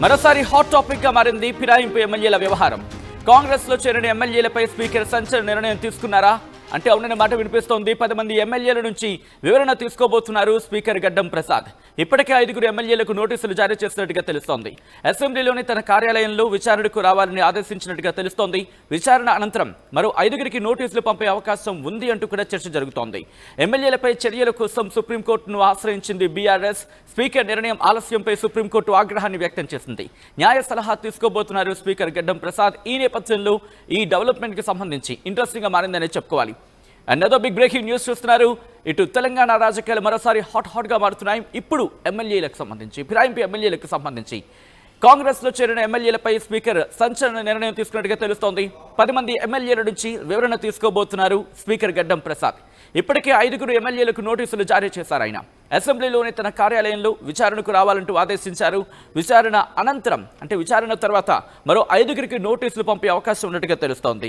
మరోసారి hot topic గా మారింది ఫిరాయింపు ఎమ్మెల్యేల వ్యవహారం. కాంగ్రెస్ లో చేరిన ఎమ్మెల్యేలపై స్పీకర్ సంచలన నిర్ణయం తీసుకున్నారా అంటే అవుననే మాట వినిపిస్తోంది. 10 మంది ఎమ్మెల్యేల నుంచి వివరణ తీసుకోబోతున్నారు స్పీకర్ గడ్డం ప్రసాద్. ఇప్పటికే 5 ఎమ్మెల్యేలకు నోటీసులు జారీ చేసినట్టుగా తెలుస్తోంది. అసెంబ్లీలోని తన కార్యాలయంలో విచారణకు రావాలని ఆదేశించినట్టుగా తెలుస్తోంది. విచారణ అనంతరం మరో 5 నోటీసులు పంపే అవకాశం ఉంది అంటూ కూడా చర్చ జరుగుతోంది. ఎమ్మెల్యేలపై చర్యల కోసం సుప్రీంకోర్టును ఆశ్రయించింది బీఆర్ఎస్. స్పీకర్ నిర్ణయం ఆలస్యంపై సుప్రీంకోర్టు ఆగ్రహాన్ని వ్యక్తం చేసింది. న్యాయ సలహా తీసుకోబోతున్నారు స్పీకర్ గడ్డం ప్రసాద్. ఈ నేపథ్యంలో ఈ డెవలప్మెంట్ కి సంబంధించి ఇంట్రెస్టింగ్ గా మారిందని చెప్పుకోవాలి. అన్నదో బిగ్ బ్రేకింగ్ న్యూస్ చూస్తున్నారు. ఇటు తెలంగాణ రాజకీయాలు మరోసారి హాట్ గా మారుతున్నాయి. ఇప్పుడు ఎమ్మెల్యేలకు సంబంధించి ఫిరాయింపు ఎమ్మెల్యేలకు సంబంధించి కాంగ్రెస్ లో చేరిన ఎమ్మెల్యేలపై స్పీకర్ సంచలన నిర్ణయం తీసుకున్నట్టుగా తెలుస్తోంది. 10 మంది ఎమ్మెల్యేల నుంచి వివరణ తీసుకోబోతున్నారు స్పీకర్ గడ్డం ప్రసాద్. ఇప్పటికే 5 ఎమ్మెల్యేలకు నోటీసులు జారీ చేశారు. ఆయన అసెంబ్లీలోని తన కార్యాలయంలో విచారణకు రావాలంటూ ఆదేశించారు. విచారణ అనంతరం అంటే విచారణ తర్వాత మరో 5 నోటీసులు పంపే అవకాశం ఉన్నట్టుగా తెలుస్తోంది.